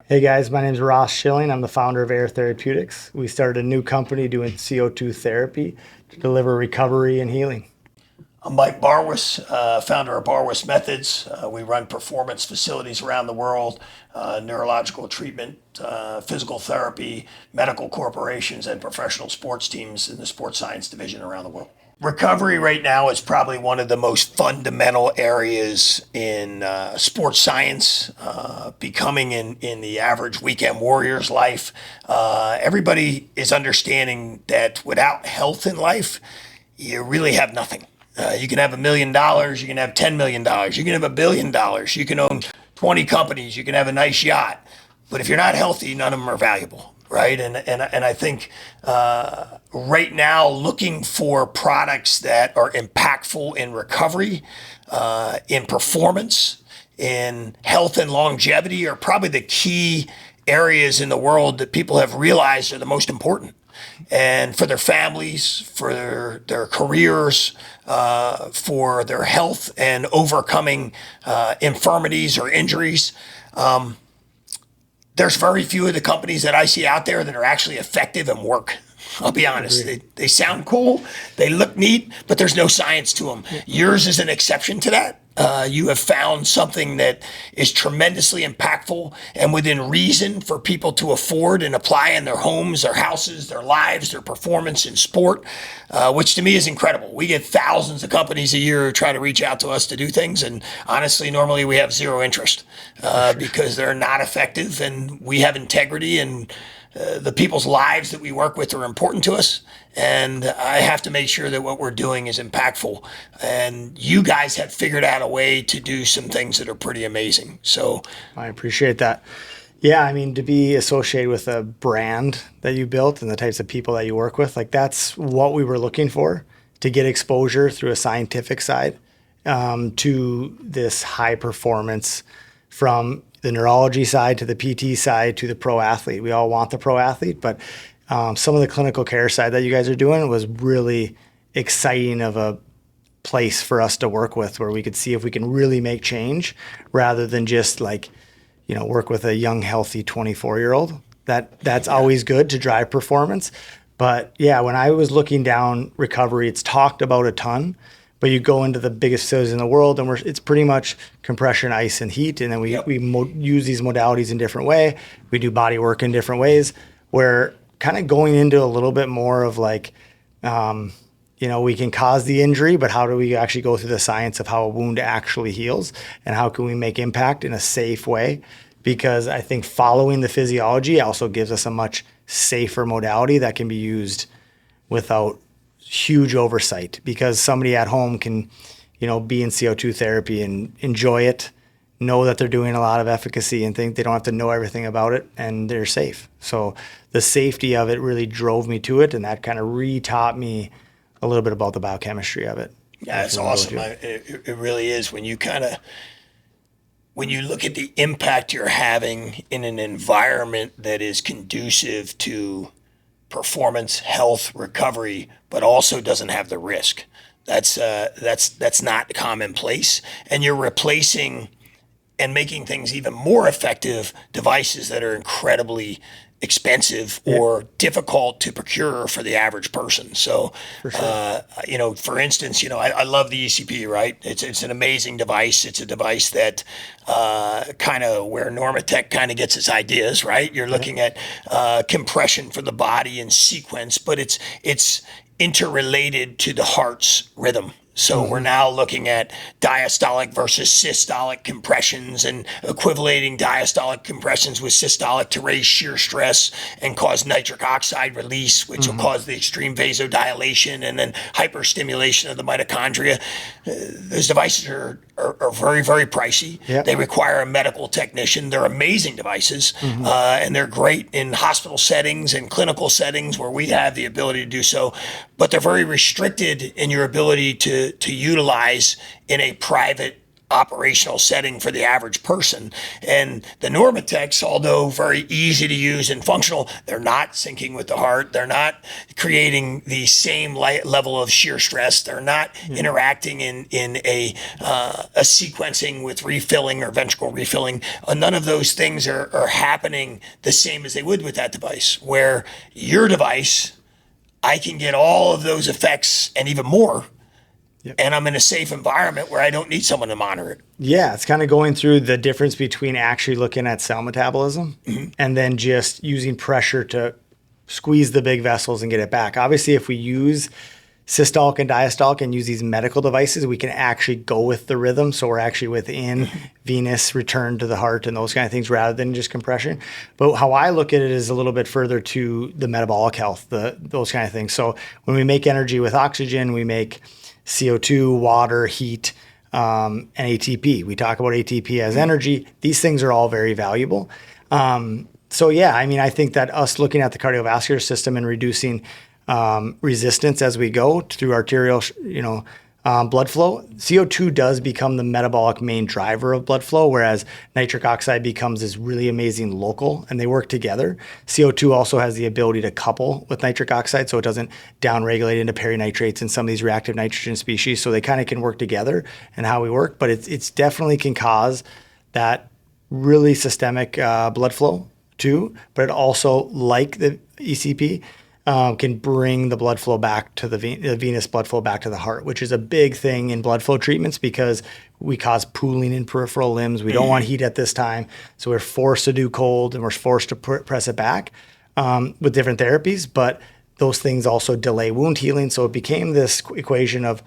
Hey guys, my name is Ross Schilling. I'm the founder of Aeir Therapeutics. We started a new company doing CO2 therapy to deliver recovery and healing. I'm Mike Barwis, founder of Barwis Methods. We run performance facilities around the world, neurological treatment, physical therapy, medical corporations, and professional sports teams in the sports science division around the world. Recovery right now is probably one of the most fundamental areas in sports science, becoming in the average weekend warrior's life. Everybody is understanding that without health in life, you really have nothing. You can have $1 million, you can have $10 million, you can have $1 billion, you can own 20 companies, you can have a nice yacht. But if you're not healthy, none of them are valuable, right? And I think right now, looking for products that are impactful in recovery, in performance, in health and longevity are probably the key areas in the world that people have realized are the most important and for their families, for their careers, for their health and overcoming infirmities or injuries. There's very few of the companies that I see out there that are actually effective and work. I'll be honest. They sound cool, they look neat, but there's no science to them. Yours is an exception to that. You have found something that is tremendously impactful and within reason for people to afford and apply in their homes, their houses, their lives, their performance in sport, which to me is incredible. We get thousands of companies a year who try to reach out to us to do things. And honestly, normally we have zero interest because they're not effective and we have integrity and the people's lives that we work with are important to us. And I have to make sure that what we're doing is impactful. And you guys have figured out a way to do some things that are pretty amazing. So I appreciate that. Yeah, I mean, to be associated with a brand that you built and the types of people that you work with, like that's what we were looking for to get exposure through a scientific side to this high performance from the neurology side to the PT side to the pro athlete. We all want the pro athlete, but some of the clinical care side that you guys are doing was really exciting of a place for us to work with where we could see if we can really make change rather than just like, work with a young, healthy 24-year-old. That's always good to drive performance. But yeah, when I was looking down recovery, it's talked about a ton. But you go into the biggest facilities in the world, and it's pretty much compression, ice, and heat. And then we use these modalities in different way. We do body work in different ways. We're kind of going into a little bit more of like, we can cause the injury, but how do we actually go through the science of how a wound actually heals, and how can we make impact in a safe way? Because I think following the physiology also gives us a much safer modality that can be used without huge oversight, because somebody at home can, be in CO2 therapy and enjoy it, know that they're doing a lot of efficacy and think they don't have to know everything about it and they're safe. So the safety of it really drove me to it. And that kind of re-taught me a little bit about the biochemistry of it. Yeah, it's awesome. It really is. When you look at the impact you're having in an environment that is conducive to performance, health, recovery, but also doesn't have the risk. That's not commonplace. And you're replacing and making things even more effective devices that are incredibly expensive or difficult to procure for the average person. So, for sure. For instance, I love the ECP, right? It's an amazing device. It's a device that kind of where Normatec kind of gets its ideas, right? You're looking at compression for the body in sequence, but it's interrelated to the heart's rhythm. So we're now looking at diastolic versus systolic compressions and equivalating diastolic compressions with systolic to raise shear stress and cause nitric oxide release, which will cause the extreme vasodilation and then hyperstimulation of the mitochondria. Those devices are very, very pricey. Yep. They require a medical technician. They're amazing devices, and they're great in hospital settings and clinical settings where we have the ability to do so. But they're very restricted in your ability to utilize in a private operational setting for the average person. And the Normatecs, although very easy to use and functional, they're not syncing with the heart. They're not creating the same level of shear stress. They're not interacting in a sequencing with refilling or ventricle refilling. None of those things are happening the same as they would with that device, where your device, I can get all of those effects and even more. Yep. And I'm in a safe environment where I don't need someone to monitor it. Yeah, it's kind of going through the difference between actually looking at cell metabolism and then just using pressure to squeeze the big vessels and get it back. Obviously, if we use systolic and diastolic and use these medical devices, we can actually go with the rhythm. So we're actually within venous return to the heart and those kind of things rather than just compression. But how I look at it is a little bit further to the metabolic health, those kind of things. So when we make energy with oxygen, we make CO2, water, heat, and ATP. We talk about ATP as energy. These things are all very valuable. So yeah, I mean, I think that us looking at the cardiovascular system and reducing resistance as we go through arterial, blood flow, CO2 does become the metabolic main driver of blood flow, whereas nitric oxide becomes this really amazing local, and they work together. CO2 also has the ability to couple with nitric oxide, so it doesn't downregulate into perinitrates and some of these reactive nitrogen species, so they kind of can work together and how we work, but it's definitely can cause that really systemic blood flow too, but it also, like the ECP, can bring the blood flow back to the venous blood flow back to the heart, which is a big thing in blood flow treatments because we cause pooling in peripheral limbs. We don't want heat at this time. So we're forced to do cold and we're forced to press it back with different therapies. But those things also delay wound healing. So it became this equation of,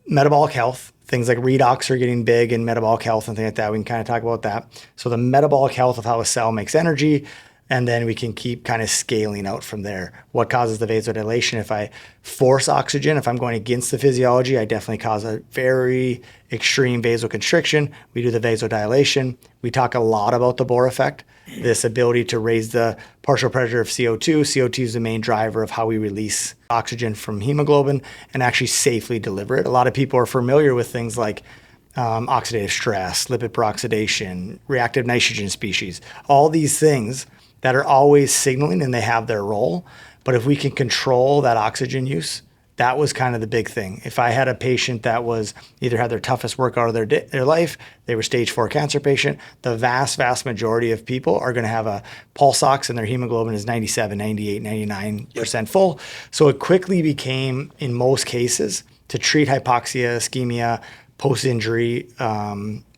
metabolic health. Things like redox are getting big in metabolic health and things like that. We can kind of talk about that. So the metabolic health of how a cell makes energy, and then we can keep kind of scaling out from there. What causes the vasodilation? If I force oxygen, if I'm going against the physiology, I definitely cause a very extreme vasoconstriction. We do the vasodilation. We talk a lot about the Bohr effect, this ability to raise the partial pressure of CO2. CO2 is the main driver of how we release oxygen from hemoglobin and actually safely deliver it. A lot of people are familiar with things like oxidative stress, lipid peroxidation, reactive nitrogen species, all these things that are always signaling and they have their role. But if we can control that oxygen use, that was kind of the big thing. If I had a patient that was either had their toughest workout of their life, they were stage 4 cancer patient, the vast majority of people are going to have a pulse ox and their hemoglobin is 97, 98, 99% full. So it quickly became, in most cases, to treat hypoxia, ischemia, post-injury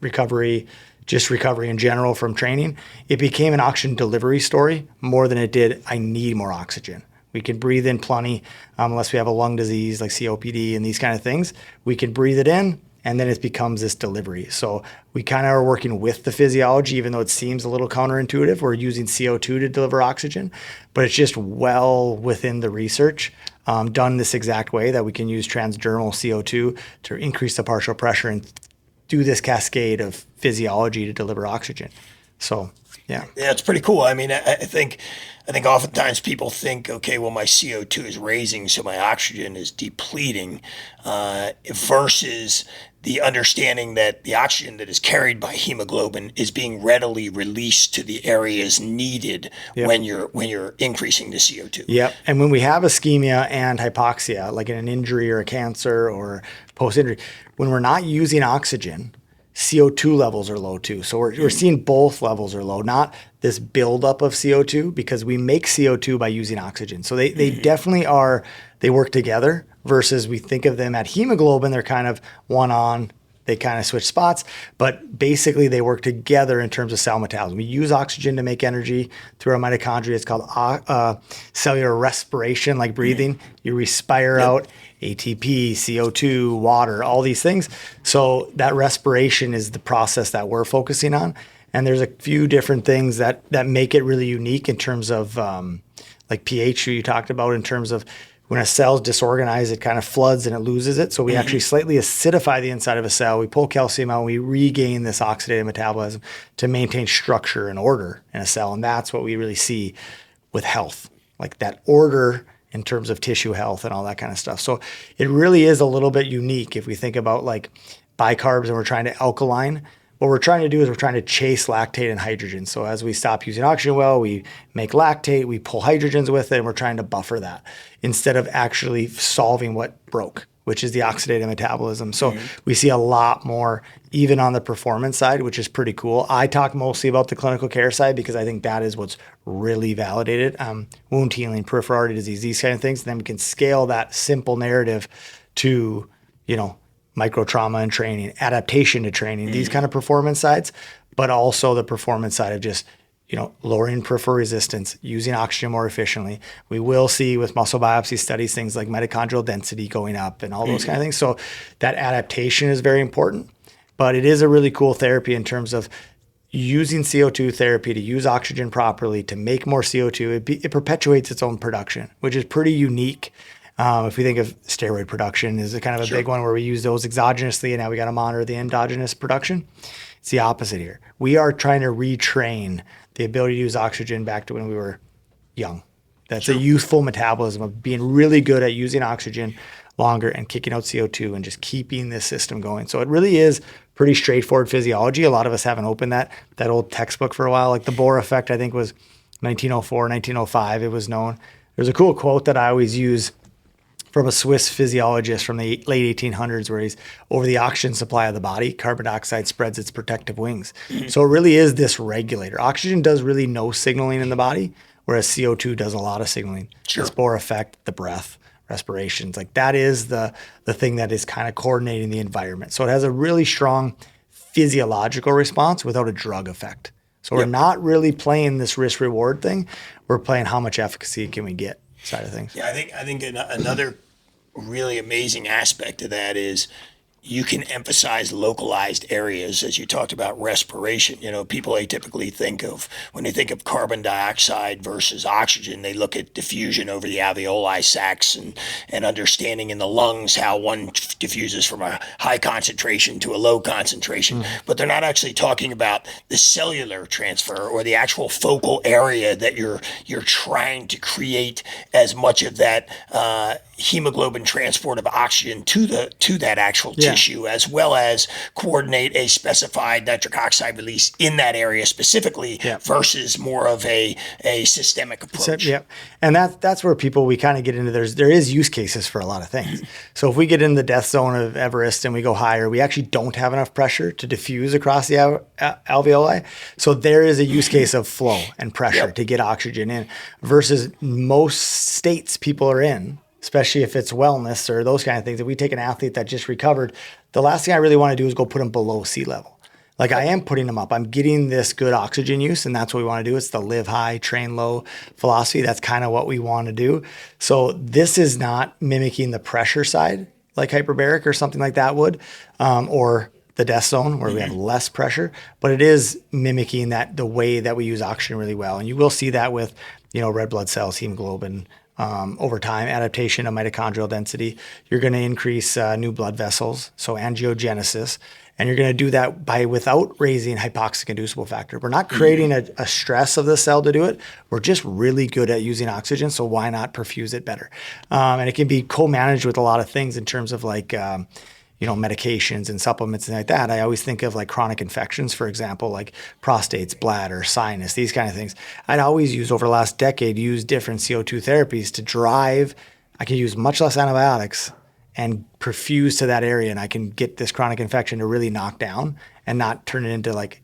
recovery, just recovery in general from training, it became an oxygen delivery story more than it did, I need more oxygen. We can breathe in plenty, unless we have a lung disease like COPD and these kind of things. We can breathe it in, and then it becomes this delivery. So we kind of are working with the physiology, even though it seems a little counterintuitive. We're using CO2 to deliver oxygen, but it's just well within the research done this exact way that we can use transdermal CO2 to increase the partial pressure and do this cascade of physiology to deliver oxygen. So, yeah. Yeah, it's pretty cool. I mean, I think oftentimes people think, okay, well, my CO2 is raising, so my oxygen is depleting, versus the understanding that the oxygen that is carried by hemoglobin is being readily released to the areas needed when you're increasing the CO2. Yep. And when we have ischemia and hypoxia, like in an injury or a cancer or post-injury, when we're not using oxygen, CO2 levels are low too. So we're seeing both levels are low, not this buildup of CO2, because we make CO2 by using oxygen. So they definitely are, they work together, versus we think of them at hemoglobin, they're kind of one on, they kind of switch spots, but basically they work together in terms of cell metabolism. We use oxygen to make energy through our mitochondria. It's called cellular respiration, like breathing. You respire out ATP, CO2, water, all these things. So that respiration is the process that we're focusing on. And there's a few different things that make it really unique in terms of like pH, who you talked about, in terms of when a cell's disorganized, it kind of floods and it loses it. So we actually slightly acidify the inside of a cell. We pull calcium out and we regain this oxidative metabolism to maintain structure and order in a cell. And that's what we really see with health, like that order in terms of tissue health and all that kind of stuff. So it really is a little bit unique if we think about like bicarbs and we're trying to alkaline, what we're trying to do is we're trying to chase lactate and hydrogen. So as we stop using oxygen well, we make lactate, we pull hydrogens with it, and we're trying to buffer that instead of actually solving what broke, which is the oxidative metabolism. So we see a lot more even on the performance side, which is pretty cool. I talk mostly about the clinical care side because I think that is what's really validated. Wound healing, peripheral artery disease, these kind of things. And then we can scale that simple narrative to, micro trauma and training, adaptation to training, these kind of performance sides, but also the performance side of just, lowering peripheral resistance, using oxygen more efficiently. We will see with muscle biopsy studies, things like mitochondrial density going up and all those kind of things. So that adaptation is very important, but it is a really cool therapy in terms of using CO2 therapy to use oxygen properly, to make more CO2. It perpetuates its own production, which is pretty unique. If we think of steroid production is a kind of a big one where we use those exogenously and now we got to monitor the endogenous production. It's the opposite here. We are trying to retrain the ability to use oxygen back to when we were young. That's a youthful metabolism of being really good at using oxygen longer and kicking out CO2 and just keeping this system going. So it really is pretty straightforward physiology. A lot of us haven't opened that old textbook for a while. Like the Bohr effect, I think was 1904, 1905, it was known. There's a cool quote that I always use from a Swiss physiologist from the late 1800s where he's over the oxygen supply of the body, carbon dioxide spreads its protective wings. So it really is this regulator. Oxygen does really no signaling in the body, whereas CO2 does a lot of signaling. The Bohr effect, the breath, respirations, like that is the thing that is kind of coordinating the environment. So it has a really strong physiological response without a drug effect. So we're not really playing this risk reward thing. We're playing how much efficacy can we get side of things. Yeah, I think another really amazing aspect of that is you can emphasize localized areas, as you talked about respiration. People atypically think of, when they think of carbon dioxide versus oxygen, they look at diffusion over the alveoli sacs and understanding in the lungs how one diffuses from a high concentration to a low concentration. But they're not actually talking about the cellular transfer or the actual focal area that you're trying to create as much of that hemoglobin transport of oxygen to that actual tissue, as well as coordinate a specified nitric oxide release in that area specifically versus more of a systemic approach. And that's where we kind of get into, there is use cases for a lot of things. So if we get in the death zone of Everest and we go higher, we actually don't have enough pressure to diffuse across the alveoli. So there is a use case of flow and pressure to get oxygen in versus most states people are in, especially if it's wellness or those kind of things. If we take an athlete that just recovered, the last thing I really want to do is go put them below sea level. Like I am putting them up. I'm getting this good oxygen use, and that's what we want to do. It's the live high, train low philosophy. That's kind of what we want to do. So this is not mimicking the pressure side like hyperbaric or something like that would, or the death zone where we have less pressure, but it is mimicking the way that we use oxygen really well. And you will see that with, red blood cells, hemoglobin, over time, adaptation of mitochondrial density. You're going to increase new blood vessels, so angiogenesis, and you're going to do that without raising hypoxic inducible factor. We're not creating a stress of the cell to do it. We're just really good at using oxygen, so why not perfuse it better? And it can be co-managed with a lot of things in terms of medications and supplements and like that. I always think of like chronic infections, for example, like prostates, bladder, sinus, these kind of things. I'd always use over the last decade, use different CO2 therapies to drive. I can use much less antibiotics and perfuse to that area, and I can get this chronic infection to really knock down and not turn it into like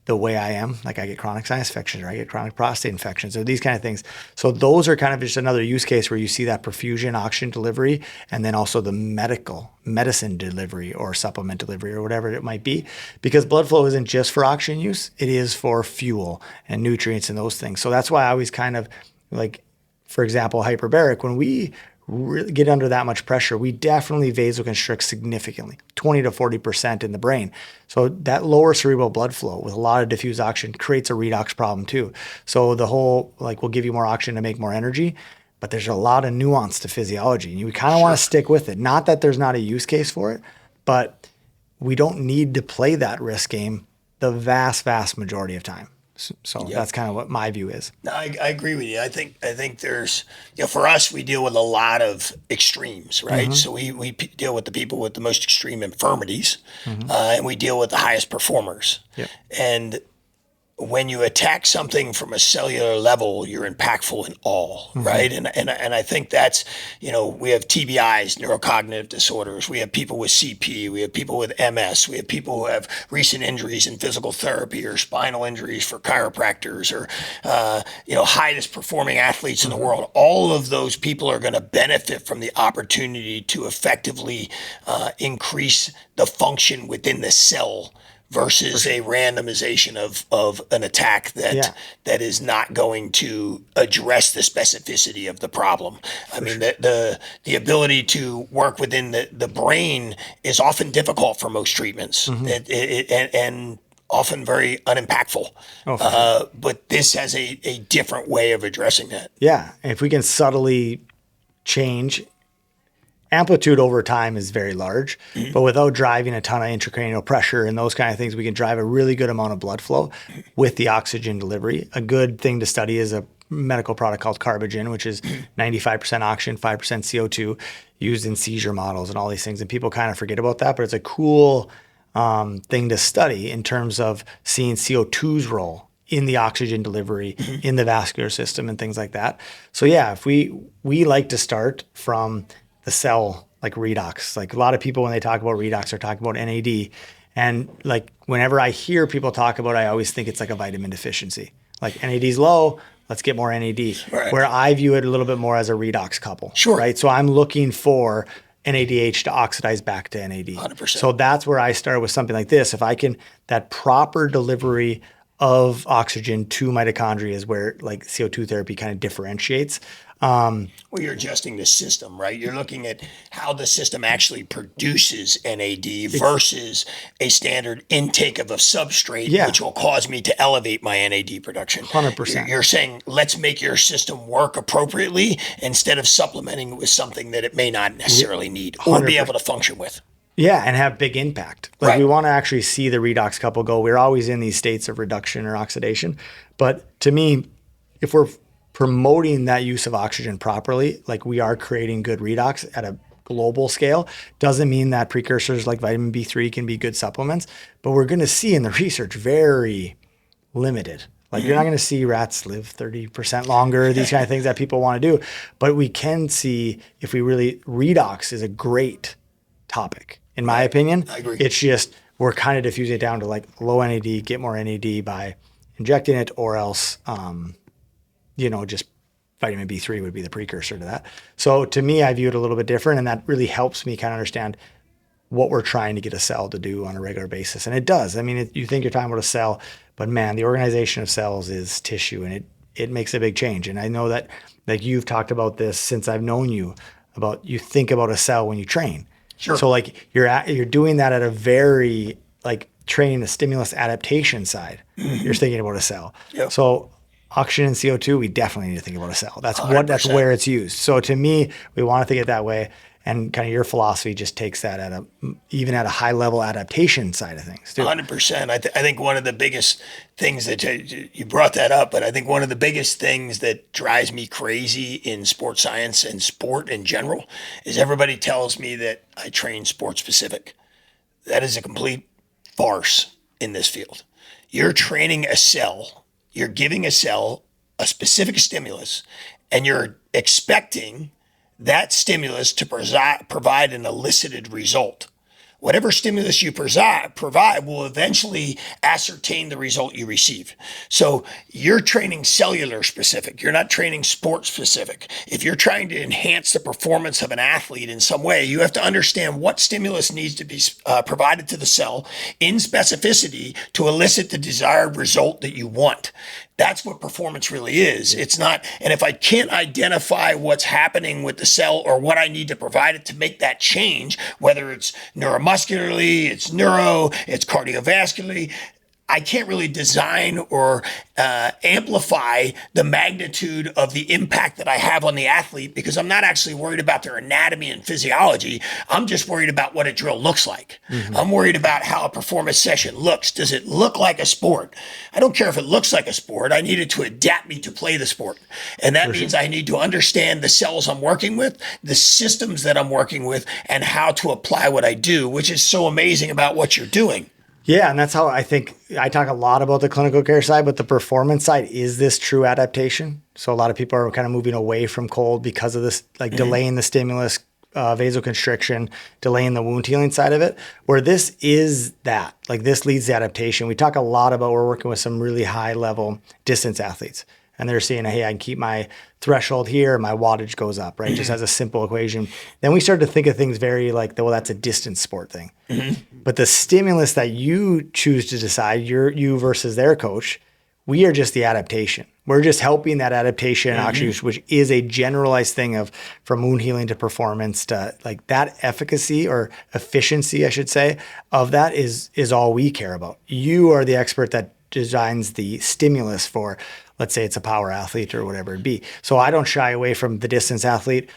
the way I am. Like I get chronic sinus infections or I get chronic prostate infections or these kind of things. So those are kind of just another use case where you see that perfusion, oxygen delivery, and then also the medicine delivery or supplement delivery or whatever it might be, because blood flow isn't just for oxygen use. It is for fuel and nutrients and those things. So that's why I always kind of like, for example, hyperbaric, when we really get under that much pressure, we definitely vasoconstrict significantly, 20 to 40% in the brain. So that lower cerebral blood flow with a lot of diffuse oxygen creates a redox problem too. So the whole, we'll give you more oxygen to make more energy, but there's a lot of nuance to physiology and you kind of want to stick with it. Not that there's not a use case for it, but we don't need to play that risk game the vast, vast majority of time. So that's kind of what my view is. No, I agree with you. I think there's, for us, we deal with a lot of extremes, right? So we deal with the people with the most extreme infirmities, and we deal with the highest performers. Yep. And when you attack something from a cellular level, you're impactful in all, right? And I think that's, we have TBIs, neurocognitive disorders. We have people with CP. We have people with MS. We have people who have recent injuries in physical therapy or spinal injuries for chiropractors or, highest performing athletes in the world. All of those people are going to benefit from the opportunity to effectively increase the function within the cell versus a randomization of an attack that is not going to address the specificity of the problem. I mean, the ability to work within the brain is often difficult for most treatments, and often very unimpactful. But this has a different way of addressing that. Yeah, and if we can subtly change. Amplitude over time is very large, but without driving a ton of intracranial pressure and those kind of things, we can drive a really good amount of blood flow with the oxygen delivery. A good thing to study is a medical product called Carbogen, which is 95% oxygen, 5% CO2, used in seizure models and all these things. And people kind of forget about that, but it's a cool thing to study in terms of seeing CO2's role in the oxygen delivery, in the vascular system and things like that. So yeah, if we like to start from the cell, like redox. Like a lot of people, when they talk about redox, are talking about NAD. And like whenever I hear people talk about it, I always think it's like a vitamin deficiency. Like NAD's low, let's get more NAD. Right. Where I view it a little bit more as a redox couple. Sure. Right. So I'm looking for NADH to oxidize back to NAD. 100%. So that's where I start with something like this. If I can, that proper delivery of oxygen to mitochondria is where like CO2 therapy kind of differentiates. Well, you're adjusting the system, right? You're looking at how the system actually produces NAD versus a standard intake of a substrate, which will cause me to elevate my NAD production. 100%. You're saying, let's make your system work appropriately instead of supplementing it with something that it may not necessarily need or be able to function with. Yeah, and have big impact. Like we want to actually see the redox couple go. We're always in these states of reduction or oxidation. But to me, if we're promoting that use of oxygen properly, like we are creating good redox at a global scale, doesn't mean that precursors like vitamin B3 can be good supplements, but we're going to see in the research very limited. Like you're not going to see rats live 30% longer, these kind of things that people want to do. But we can see if we really, redox is a great topic, in my opinion. I agree. It's just, we're kind of diffusing it down to like low NAD, get more NAD by injecting it, or else, just vitamin B3 would be the precursor to that. So to me, I view it a little bit different, and that really helps me kind of understand what we're trying to get a cell to do on a regular basis. And it does. I mean, you think you're talking about a cell, but man, the organization of cells is tissue, and it makes a big change. And I know that like you've talked about this since I've known you, about you think about a cell when you train. Sure. So like you're doing that at a very like training the stimulus adaptation side. You're thinking about a cell. Yep. So oxygen and CO2, we definitely need to think about a cell. That's 100%. that's where it's used. So to me, we want to think it that way. And kind of your philosophy just takes that even at a high level adaptation side of things too. 100%. I think one of the biggest things that you brought that up, but I think one of the biggest things that drives me crazy in sports science and sport in general is everybody tells me that I train sport specific. That is a complete farce in this field. You're training a cell. You're giving a cell a specific stimulus, and you're expecting that stimulus to provide an elicited result. Whatever stimulus you provide will eventually ascertain the result you receive. So you're training cellular specific. You're not training sport specific. If you're trying to enhance the performance of an athlete in some way, you have to understand what stimulus needs to be provided to the cell in specificity to elicit the desired result that you want. That's what performance really is. It's not, and if I can't identify what's happening with the cell or what I need to provide it to make that change, whether it's neuromuscularly, it's neuro, it's cardiovascularly, I can't really design or amplify the magnitude of the impact that I have on the athlete because I'm not actually worried about their anatomy and physiology. I'm just worried about what a drill looks like. I'm worried about how a performance session looks. Does it look like a sport? I don't care if it looks like a sport. I need it to adapt me to play the sport. And that means I need to understand the cells I'm working with, the systems that I'm working with, and how to apply what I do, which is so amazing about what you're doing. Yeah, and that's how I think I talk a lot about the clinical care side, but the performance side is this true adaptation. So a lot of people are kind of moving away from cold because of this, like delaying the stimulus, vasoconstriction, delaying the wound healing side of it, where this is that, like this leads to adaptation. We talk a lot about, we're working with some really high level distance athletes. And they're saying, hey, I can keep my threshold here, my wattage goes up, right? Just as a simple equation. Then we started to think of things very like, well, that's a distance sport thing. But the stimulus that you choose to decide, you versus their coach, we are just the adaptation. We're just helping that adaptation actually, which is a generalized thing of from wound healing to performance to like that efficacy or efficiency, I should say, of that is all we care about. You are the expert that designs the stimulus for, let's say it's a power athlete or whatever it be. So I don't shy away from the distance athlete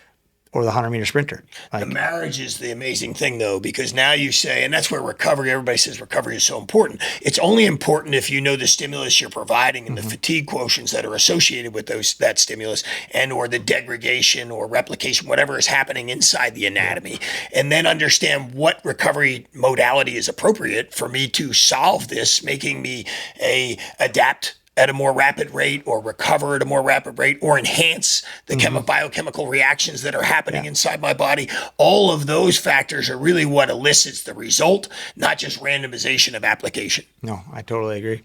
or the 100-meter sprinter. The marriage is the amazing thing, though, because now you say, and that's where recovery, everybody says recovery is so important. It's only important if you know the stimulus you're providing and the fatigue quotients that are associated with that stimulus and or the degradation or replication, whatever is happening inside the anatomy, and then understand what recovery modality is appropriate for me to solve this, making me adapt at a more rapid rate or recover at a more rapid rate or enhance the biochemical reactions that are happening inside my body. All of those factors are really what elicits the result, not just randomization of application. No, I totally agree.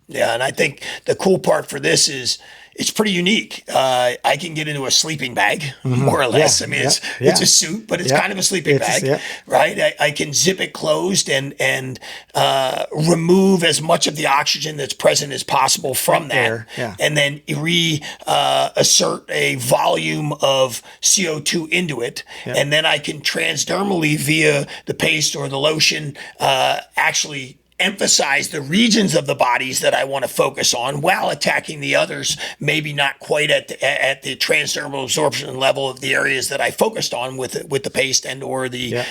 Yeah, and I think the cool part for this is it's pretty unique. I can get into a sleeping bag, more or less. I mean, it's a suit, but it's kind of a sleeping bag, right? I can zip it closed and remove as much of the oxygen that's present as possible from that, and then reassert a volume of CO2 into it, and then I can transdermally via the paste or the lotion actually emphasize the regions of the bodies that I want to focus on while attacking the others, maybe not quite at the transdermal absorption level of the areas that I focused on with the paste and or the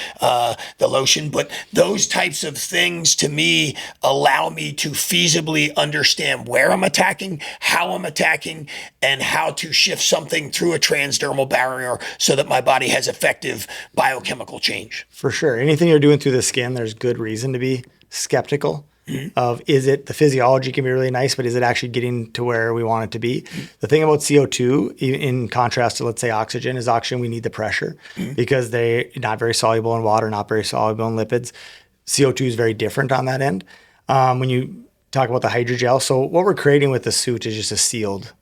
lotion. But those types of things to me allow me to feasibly understand where I'm attacking, how I'm attacking, and how to shift something through a transdermal barrier so that my body has effective biochemical change. For sure. Anything you're doing through the skin, there's good reason to be skeptical of, is it, the physiology can be really nice, but is it actually getting to where we want it to be? The thing about CO2, in contrast to, let's say, oxygen, is oxygen, we need the pressure because they're not very soluble in water, not very soluble in lipids. CO2 is very different on that end. When you talk about the hydrogel, so what we're creating with the suit is just a sealed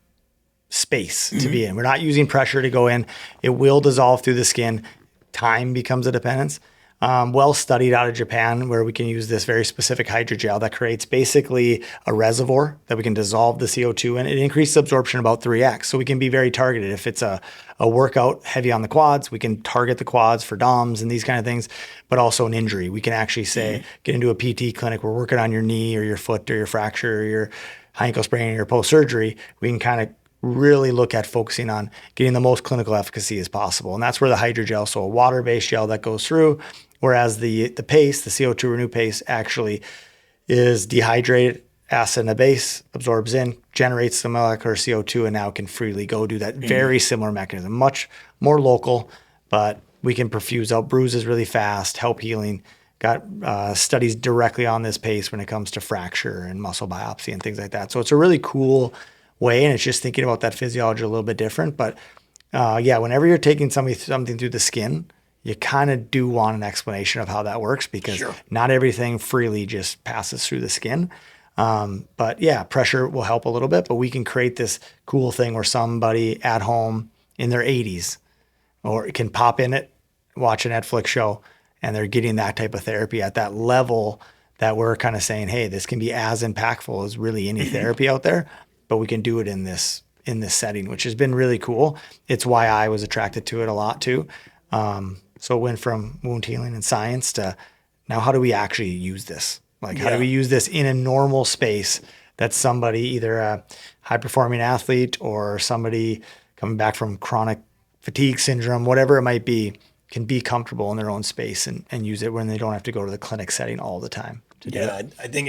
space to be in. We're not using pressure to go in. It will dissolve through the skin. Time becomes a dependence. Well studied out of Japan, where we can use this very specific hydrogel that creates basically a reservoir that we can dissolve the CO2 in. It increases absorption about 3x. So we can be very targeted. If it's a workout heavy on the quads, we can target the quads for DOMs and these kind of things, but also an injury. We can actually say, get into a PT clinic, we're working on your knee or your foot or your fracture or your high ankle sprain or your post-surgery. We can kind of really look at focusing on getting the most clinical efficacy as possible. And that's where the hydrogel, so a water-based gel that goes through, whereas the paste, the CO2 Renew paste, actually is dehydrated acid and a base, absorbs in, generates the molecular CO2, and now can freely go do that very similar mechanism, much more local, but we can perfuse out bruises really fast, help healing. Got studies directly on this paste when it comes to fracture and muscle biopsy and things like that. So it's a really cool way, and it's just thinking about that physiology a little bit different. But whenever you're taking something through the skin, you kind of do want an explanation of how that works, because not everything freely just passes through the skin. But yeah, pressure will help a little bit, but we can create this cool thing where somebody at home in their 80s or can pop in it, watch a Netflix show, and they're getting that type of therapy at that level that we're kind of saying, hey, this can be as impactful as really any therapy out there, but we can do it in this setting, which has been really cool. It's why I was attracted to it a lot too. So it went from wound healing and science to now how do we actually use this Like, how do we use this in a normal space that somebody, either a high performing athlete or somebody coming back from chronic fatigue syndrome, whatever it might be, can be comfortable in their own space and use it when they don't have to go to the clinic setting all the time to do it. I think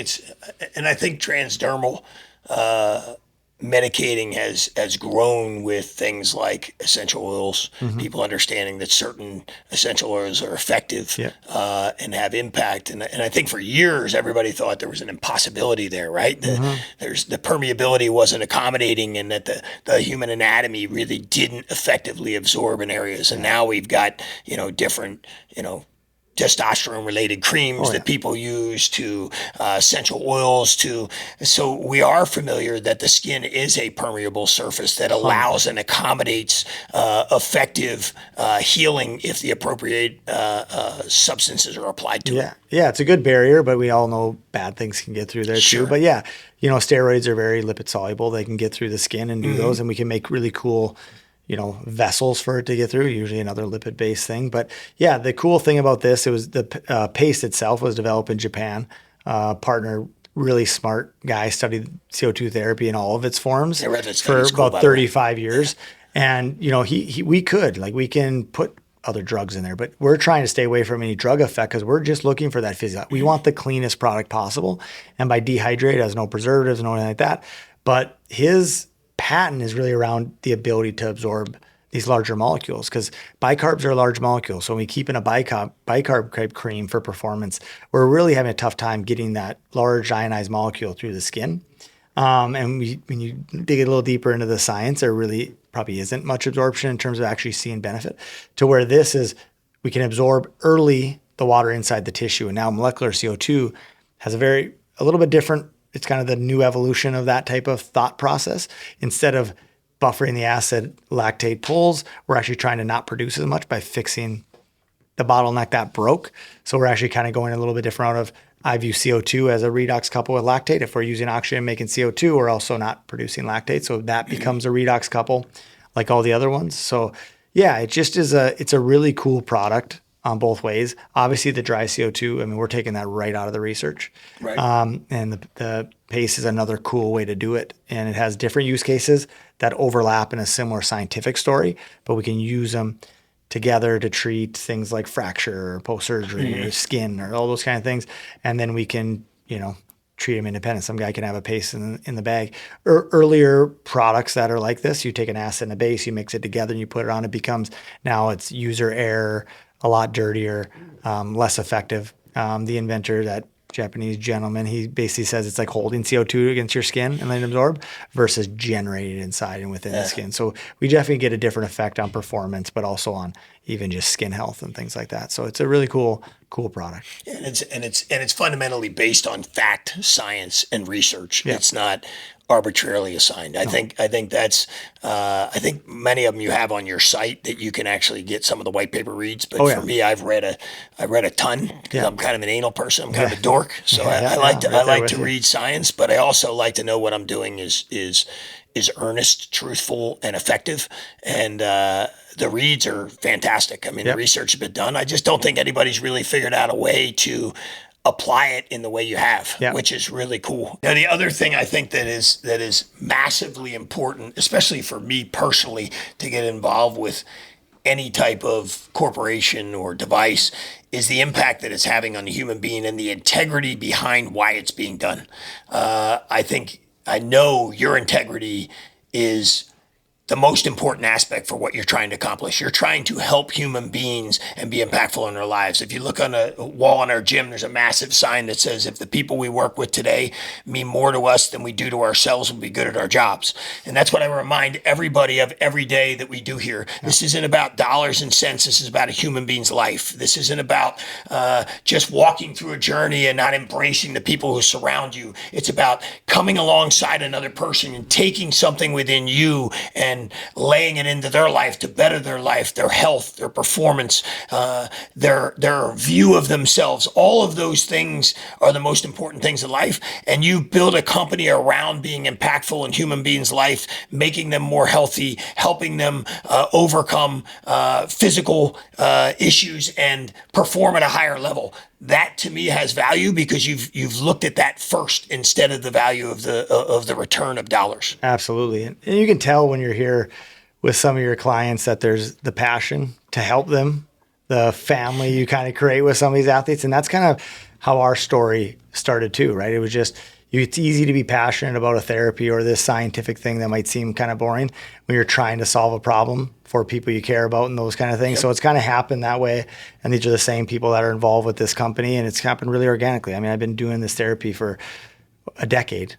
I think transdermal medicating has grown with things like essential oils. People understanding that certain essential oils are effective and have impact. And I think for years everybody thought there was an impossibility there, right? There's the permeability wasn't accommodating, and that the human anatomy really didn't effectively absorb in areas. And now we've got different testosterone related creams that people use, to essential oils, so we are familiar that the skin is a permeable surface that allows and accommodates effective healing if the appropriate substances are applied to it. Yeah, it's a good barrier, but we all know bad things can get through there too. But steroids are very lipid soluble. They can get through the skin and do those, and we can make really cool vessels for it to get through, usually another lipid-based thing. But yeah, the cool thing about this, it was the paste itself was developed in Japan. Partner, really smart guy, studied CO2 therapy in all of its forms for about 35 years. And, we can put other drugs in there, but we're trying to stay away from any drug effect because we're just looking for that physical. We want the cleanest product possible. And by dehydrate, it has no preservatives, no anything like that. But his patent is really around the ability to absorb these larger molecules, because bicarbs are a large molecule. So when we keep in a bicarb type cream for performance, we're really having a tough time getting that large ionized molecule through the skin. And when you dig a little deeper into the science, there really probably isn't much absorption in terms of actually seeing benefit, to where this is, we can absorb early the water inside the tissue. And now molecular CO2 has a little bit different. It's kind of the new evolution of that type of thought process. Instead of buffering the acid lactate pulls, we're actually trying to not produce as much by fixing the bottleneck that broke. So we're actually kind of going a little bit different out of, I view CO2 as a redox couple with lactate. If we're using oxygen making CO2, we're also not producing lactate. So that becomes a redox couple like all the other ones. So yeah, it just is it's a really cool product on both ways. Obviously the dry CO2, I mean, we're taking that right out of the research. Right. And the paste is another cool way to do it. And it has different use cases that overlap in a similar scientific story, but we can use them together to treat things like fracture or post-surgery or skin or all those kind of things. And then we can, treat them independent. Some guy can have a paste in the bag. Earlier products that are like this, you take an acid and a base, you mix it together and you put it on, now it's user error, a lot dirtier, less effective. The inventor, that Japanese gentleman, he basically says it's like holding CO2 against your skin and letting it absorb versus generated inside and within the skin. So we definitely get a different effect on performance, but also on even just skin health and things like that. So it's a really cool product. And it's fundamentally based on fact, science, and research. Yeah. It's not arbitrarily assigned. I think that's I think many of them you have on your site that you can actually get some of the white paper reads. But for me, I've read a ton because I'm kind of an anal person. I'm kind of a dork, so I like to read science, but I also like to know what I'm doing is earnest, truthful, and effective. And the reads are fantastic. I mean, the research has been done. I just don't think anybody's really figured out a way to apply it in the way you have, which is really cool. Now, the other thing I think that is massively important, especially for me personally, to get involved with any type of corporation or device, is the impact that it's having on the human being and the integrity behind why it's being done. I know your integrity is the most important aspect for what you're trying to accomplish. You're trying to help human beings and be impactful in their lives. If you look on a wall in our gym, there's a massive sign that says, if the people we work with today mean more to us than we do to ourselves, we'll be good at our jobs. And that's what I remind everybody of every day that we do here. This isn't about dollars and cents. This is about a human being's life. This isn't about just walking through a journey and not embracing the people who surround you. It's about coming alongside another person and taking something within you and laying it into their life to better their life, their health, their performance, their view of themselves. All of those things are the most important things in life. And you build a company around being impactful in human beings' life, making them more healthy, helping them overcome physical issues and perform at a higher level. that to me has value because you've looked at that first instead of the value of the return of dollars. Absolutely. And you can tell when you're here with some of your clients that there's the passion to help them, the family you kind of create with some of these athletes. And that's kind of how our story started too, right? It was just, it's easy to be passionate about a therapy or this scientific thing that might seem kind of boring when you're trying to solve a problem for people you care about and those kind of things. Yep. So it's kind of happened that way. And these are the same people that are involved with this company, and it's happened really organically. I mean, I've been doing this therapy for a decade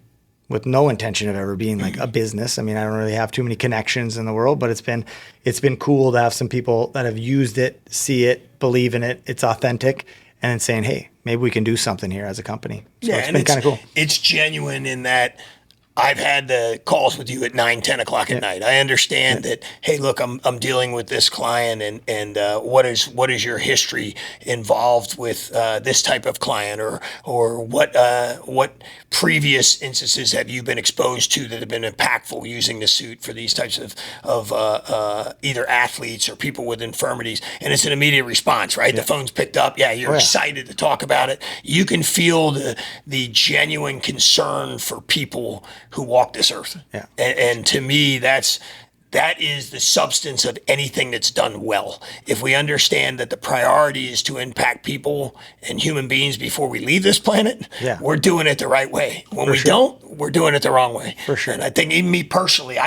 with no intention of ever being like a business. I mean, I don't really have too many connections in the world, but it's been cool to have some people that have used it, see it, believe in it. It's authentic, and then saying, hey, maybe we can do something here as a company. So it's been kind of cool. It's genuine in that I've had the calls with you at 9, 10 o'clock at night. I understand that, hey, look, I'm dealing with this client, and what is your history involved with this type of client, or what previous instances have you been exposed to that have been impactful using the suit for these types of either athletes or people with infirmities? And it's an immediate response, right? Yeah. The phone's picked up. Yeah, you're excited to talk about it. You can feel the genuine concern for people who walk this earth. Yeah. And to me, that is the substance of anything that's done well. If we understand that the priority is to impact people and human beings before we leave this planet, we're doing it the right way. When we don't, we're doing it the wrong way. For sure. And I think even me personally,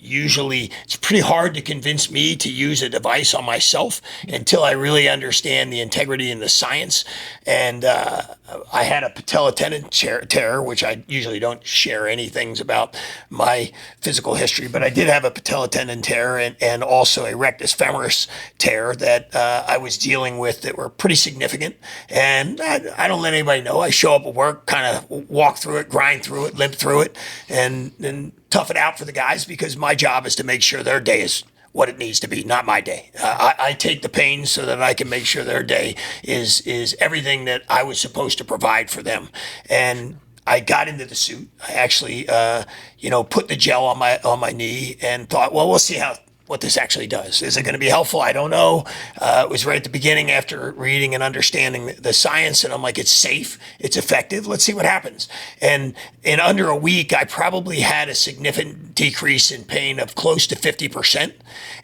it's pretty hard to convince me to use a device on myself until I really understand the integrity and the science. And I had a patella tendon tear, which I usually don't share anything about my physical history, but I did have a patella tendon tear and also a rectus femoris tear that I was dealing with that were pretty significant. And I don't let anybody know. I show up at work, kind of walk through it, grind through it, limp through it, and tough it out for the guys, because my job is to make sure their day is what it needs to be, not my day. I take the pain so that I can make sure their day is everything that I was supposed to provide for them. And I got into the suit. I actually, put the gel on my knee and thought, well, we'll see what this actually does. Is it going to be helpful? I don't know. It was right at the beginning after reading and understanding the science, and I'm like, it's safe, it's effective. Let's see what happens. And in under a week, I probably had a significant decrease in pain of close to 50%,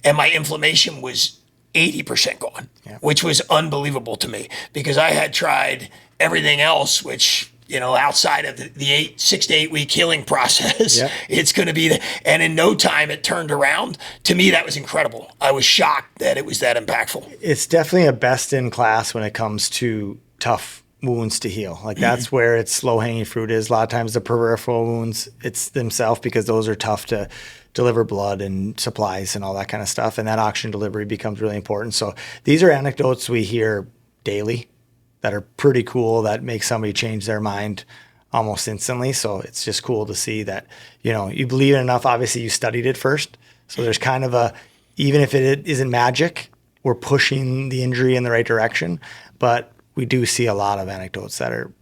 and my inflammation was 80% gone, which was unbelievable to me, because I had tried everything else, which, outside of the 6 to 8 week healing process, it's going to be, and in no time it turned around. To me, that was incredible. I was shocked that it was that impactful. It's definitely a best in class when it comes to tough wounds to heal. Like that's where its low hanging fruit is. A lot of times the peripheral wounds, it's themselves, because those are tough to deliver blood and supplies and all that kind of stuff. And that oxygen delivery becomes really important. So these are anecdotes we hear daily that are pretty cool, that make somebody change their mind almost instantly. So it's just cool to see that, you believe it enough. Obviously you studied it first. So there's kind of even if it isn't magic, we're pushing the injury in the right direction, but we do see a lot of anecdotes that are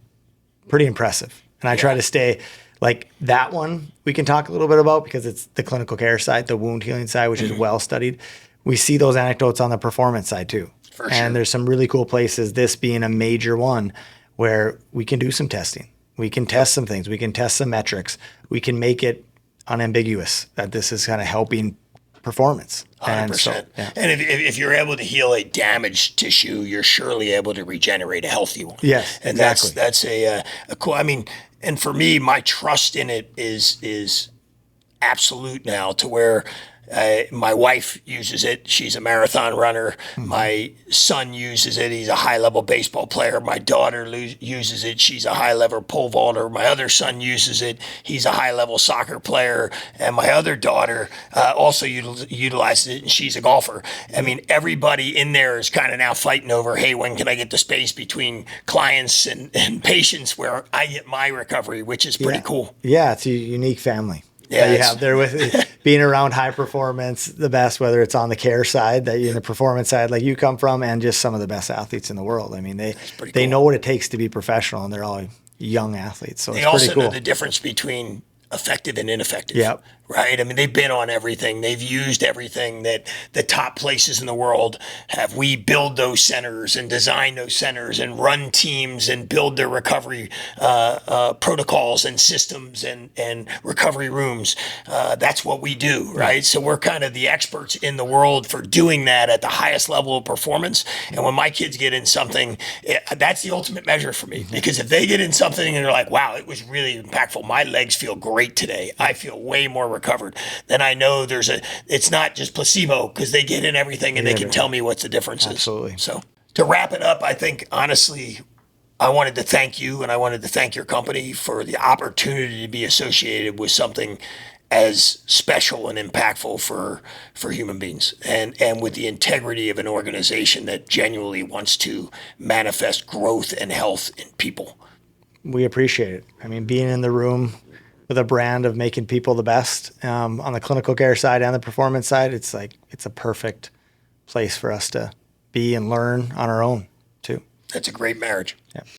pretty impressive. And I try to stay like that one we can talk a little bit about, because it's the clinical care side, the wound healing side, which is well studied. We see those anecdotes on the performance side too. For sure. And there's some really cool places, this being a major one, where we can do some testing. We can test some things. We can test some metrics. We can make it unambiguous that this is kind of helping performance. 100%. And, so, and if you're able to heal a damaged tissue, you're surely able to regenerate a healthy one. Yes, and exactly. that's a cool. I mean, and for me, my trust in it is absolute now, to where my wife uses it. She's a marathon runner. My son uses it. He's a high-level baseball player. My daughter uses it. She's a high-level pole vaulter. My other son uses it. He's a high-level soccer player. And my other daughter also utilizes it, and she's a golfer. I mean, everybody in there is kind of now fighting over, hey, when can I get the space between clients and patients where I get my recovery, which is pretty cool. Yeah, it's a unique family. Yeah, you have there with being around high performance, the best, whether it's on the care side, that you in the performance side, like you come from, and just some of the best athletes in the world. I mean, they know what it takes to be professional, and they're all young athletes. So they it's pretty cool. They also know the difference between effective and ineffective. Yep. right? I mean, they've been on everything. They've used everything that the top places in the world have. We build those centers and design those centers and run teams and build their recovery protocols and systems and recovery rooms. That's what we do, right? So we're kind of the experts in the world for doing that at the highest level of performance. And when my kids get in something, that's the ultimate measure for me. Because if they get in something and they're like, wow, it was really impactful. My legs feel great today. I feel way more recovered, then I know it's not just placebo, because they get in everything and they can tell me what the difference is. Absolutely. So to wrap it up, I think honestly, I wanted to thank you and I wanted to thank your company for the opportunity to be associated with something as special and impactful for human beings, and with the integrity of an organization that genuinely wants to manifest growth and health in people. We appreciate it. I mean, being in the room with a brand of making people the best on the clinical care side and the performance side, it's a perfect place for us to be and learn on our own too. That's a great marriage. Yeah.